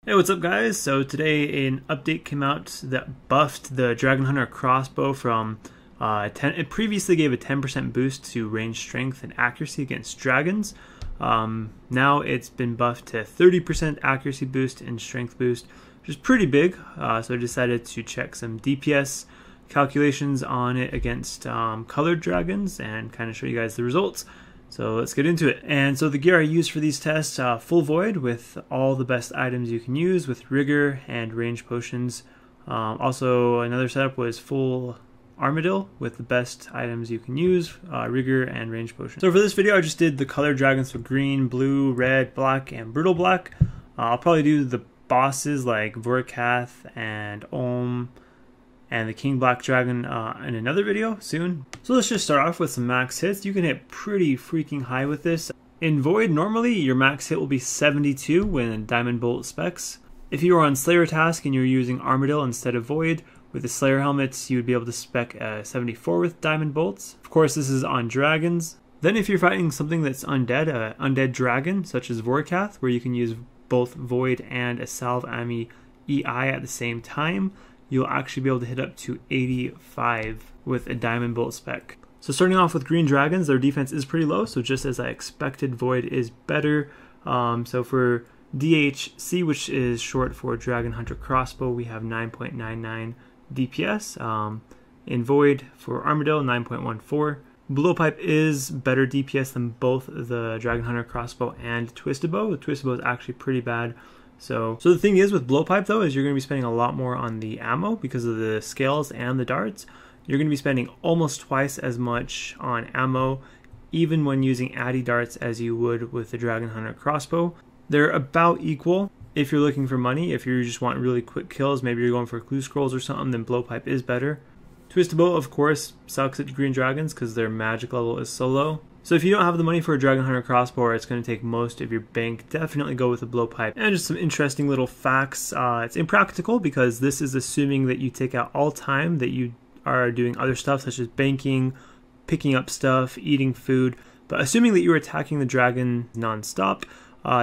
Hey, what's up guys? So today an update came out that buffed the Dragon Hunter Crossbow from it previously gave a 10% boost to range strength and accuracy against dragons. Now it's been buffed to 30% accuracy boost and strength boost, which is pretty big. So I decided to check some DPS calculations on it against colored dragons and kind of show you guys the results. So let's get into it. And so the gear I used for these tests, full void with all the best items you can use with rigor and range potions. Also another setup was full Armadyl with the best items you can use, rigor and range potions. So for this video I just did the colored dragons, so green, blue, red, black, and brutal black. I'll probably do the bosses like Vorkath and Olm and the King Black Dragon in another video soon. So let's just start off with some max hits. You can hit pretty freaking high with this. In Void, normally your max hit will be 72 when Diamond Bolt specs. If you are on Slayer task and you're using Armadyl instead of Void, with the Slayer helmets you would be able to spec 74 with Diamond Bolts. Of course this is on dragons. Then if you're fighting something that's undead, undead dragon such as Vorkath, where you can use both Void and a Salve Ami EI at the same time, you'll actually be able to hit up to 85 with a Diamond Bolt spec. So starting off with green dragons, their defense is pretty low, so just as I expected, Void is better. So for DHC, which is short for Dragon Hunter Crossbow, we have 9.99 DPS. In Void for Armadyl, 9.14. Blowpipe is better DPS than both the Dragon Hunter Crossbow and Twisted Bow. The Twisted Bow is actually pretty bad. So the thing is with Blowpipe though, is you're going to be spending a lot more on the ammo because of the scales and the darts. You're going to be spending almost twice as much on ammo, even when using Addy darts, as you would with the Dragon Hunter Crossbow. They're about equal if you're looking for money. If you just want really quick kills, maybe you're going for clue scrolls or something, then Blowpipe is better. Twisted Bow, of course, sucks at green dragons because their magic level is so low. So if you don't have the money for a Dragon Hunter Crossbow, or it's going to take most of your bank, definitely go with a Blowpipe. And just some interesting little facts. It's impractical because this is assuming that you take out all time that you are doing other stuff such as banking, picking up stuff, eating food. But assuming that you're attacking the dragon non-stop,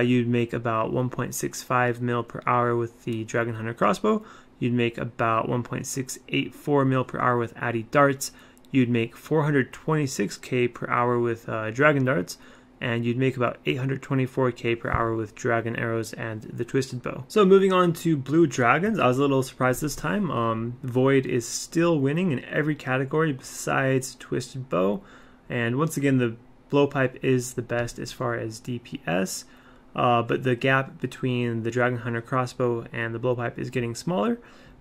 you'd make about 1.65 mil per hour with the Dragon Hunter Crossbow. You'd make about 1.684 mil per hour with Addy darts. You'd make 426k per hour with dragon darts, and you'd make about 824k per hour with dragon arrows and the Twisted Bow. So moving on to blue dragons, I was a little surprised this time. Void is still winning in every category besides Twisted Bow, and once again the Blowpipe is the best as far as DPS, but the gap between the Dragon Hunter Crossbow and the Blowpipe is getting smaller.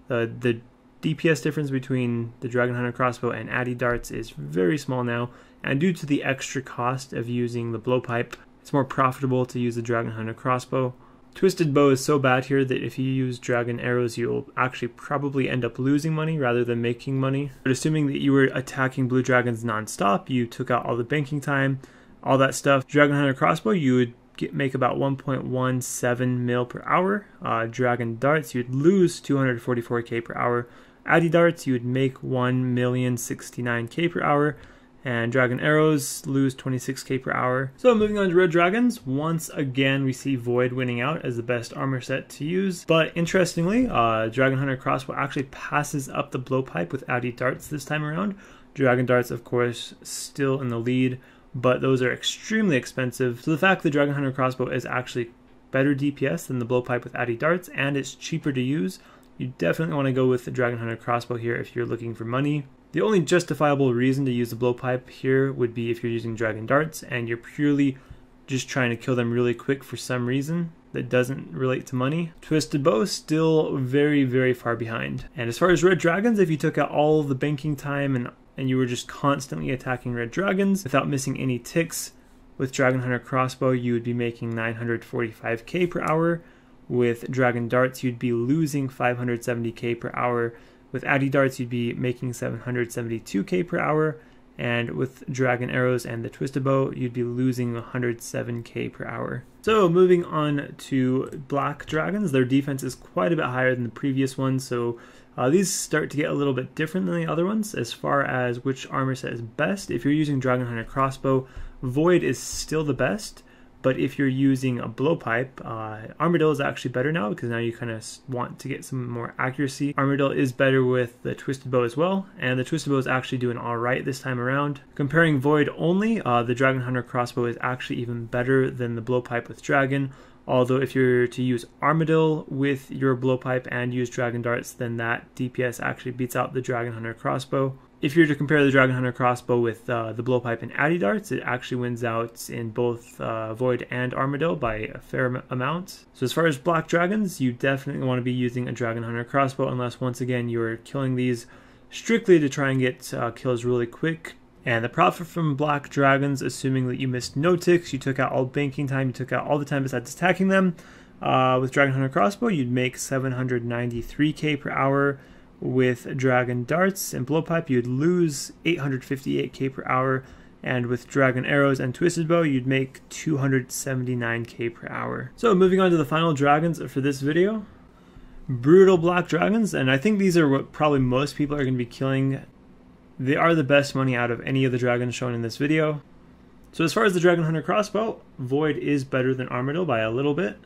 The DPS difference between the Dragon Hunter Crossbow and Addy darts is very small now, and due to the extra cost of using the Blowpipe, it's more profitable to use the Dragon Hunter Crossbow. Twisted Bow is so bad here that if you use dragon arrows, you'll actually probably end up losing money rather than making money. But assuming that you were attacking blue dragons non-stop, you took out all the banking time, all that stuff, Dragon Hunter Crossbow, you would make about 1.17 mil per hour. Dragon darts, you'd lose 244k per hour. Addy darts, you would make 1,069k per hour, and dragon arrows lose 26k per hour. So moving on to red dragons, once again we see Void winning out as the best armor set to use. But interestingly, Dragon Hunter Crossbow actually passes up the Blowpipe with Addy darts this time around. Dragon darts, of course, still in the lead, but those are extremely expensive. So the fact that Dragon Hunter Crossbow is actually better DPS than the Blowpipe with Addy darts, and it's cheaper to use, you definitely want to go with the Dragon Hunter Crossbow here if you're looking for money. The only justifiable reason to use the Blowpipe here would be if you're using dragon darts and you're purely just trying to kill them really quick for some reason that doesn't relate to money. Twisted Bow is still very, very far behind. And as far as red dragons, if you took out all the banking time and you were just constantly attacking red dragons without missing any ticks, with Dragon Hunter Crossbow you would be making 945k per hour. With dragon darts you'd be losing 570k per hour. With Addy darts you'd be making 772k per hour. And with dragon arrows and the Twisted Bow you'd be losing 107k per hour. So moving on to black dragons, their defense is quite a bit higher than the previous ones, so these start to get a little bit different than the other ones as far as which armor set is best. If you're using Dragon Hunter Crossbow, Void is still the best, But if you're using a blowpipe, Armadyl is actually better now because now you kind of want to get some more accuracy. Armadyl is better with the twisted bow as well, and the twisted bow is actually doing alright this time around. Comparing Void only, the Dragon Hunter crossbow is actually even better than the blowpipe with Dragon. Although if you're to use Armadyl with your blowpipe and use dragon darts, then that DPS actually beats out the Dragon Hunter crossbow. If you're to compare the Dragon Hunter crossbow with the blowpipe and Addy darts, it actually wins out in both Void and Armadyl by a fair amount. So as far as black dragons, you definitely want to be using a Dragon Hunter crossbow unless once again you're killing these strictly to try and get kills really quick. And the profit from black dragons, assuming that you missed no ticks, you took out all banking time, you took out all the time besides attacking them. With Dragon Hunter crossbow, you'd make 793k per hour. With dragon darts and blowpipe, you'd lose 858k per hour. And with dragon arrows and twisted bow, you'd make 279k per hour. So moving on to the final dragons for this video. Brutal black dragons, and I think these are what probably most people are going to be killing. They are the best money out of any of the dragons shown in this video. So as far as the Dragon Hunter crossbow, Void is better than Armadyl by a little bit.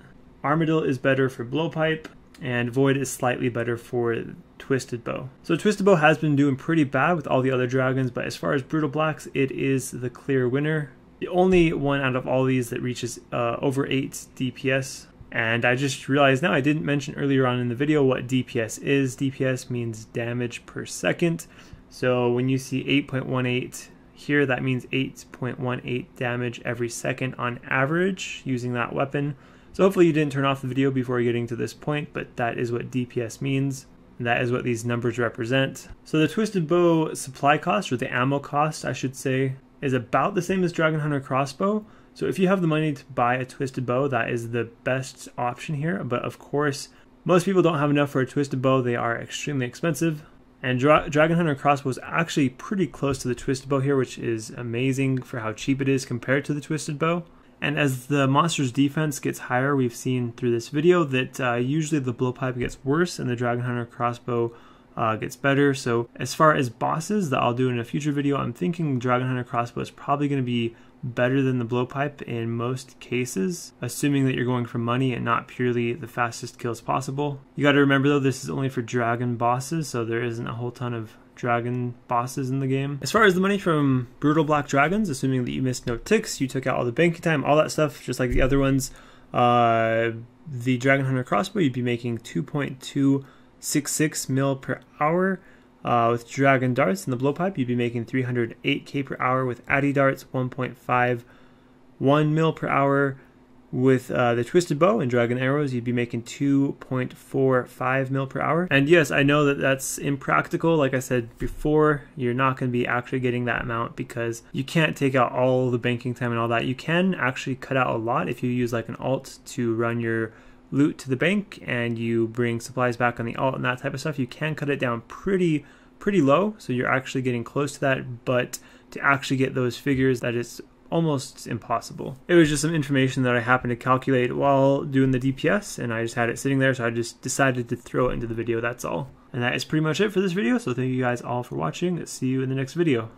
Armadyl is better for blowpipe, and Void is slightly better for twisted bow. So twisted bow has been doing pretty bad with all the other dragons, but as far as brutal blacks, it is the clear winner. The only one out of all these that reaches over 8 DPS. And I just realized now I didn't mention earlier on in the video what DPS is. DPS means damage per second. So when you see 8.18 here, that means 8.18 damage every second on average using that weapon. So hopefully you didn't turn off the video before getting to this point, but that is what DPS means. And that is what these numbers represent. So the twisted bow supply cost, or the ammo cost I should say, is about the same as Dragon Hunter crossbow. So if you have the money to buy a twisted bow, that is the best option here. But of course, most people don't have enough for a twisted bow. They are extremely expensive. And Dragon Hunter crossbow is actually pretty close to the twisted bow here, which is amazing for how cheap it is compared to the twisted bow. And as the monster's defense gets higher, we've seen through this video that usually the blowpipe gets worse and the Dragon Hunter crossbow gets better. So as far as bosses that I'll do in a future video, I'm thinking Dragon Hunter crossbow is probably going to be better than the blowpipe in most cases, assuming that you're going for money and not purely the fastest kills possible. You got to remember though, this is only for dragon bosses, so there isn't a whole ton of dragon bosses in the game. As far as the money from brutal black dragons, assuming that you missed no ticks, you took out all the banking time, all that stuff, just like the other ones, the Dragon Hunter crossbow, you'd be making 2.266 mil per hour. With dragon darts and the blowpipe, you'd be making 308k per hour. With Addy darts, 1.51 mil per hour. With the twisted bow and dragon arrows, you'd be making 2.45 mil per hour. And yes, I know that that's impractical. Like I said before, you're not going to be actually getting that amount because you can't take out all the banking time and all that. You can actually cut out a lot if you use like an alt to run your loot to the bank and you bring supplies back on the alt and that type of stuff. You can cut it down pretty low, so you're actually getting close to that, but to actually get those figures, that is almost impossible. It was just some information that I happened to calculate while doing the DPS, and I just had it sitting there, so I just decided to throw it into the video, that's all. And that is pretty much it for this video, so thank you guys all for watching. See you in the next video.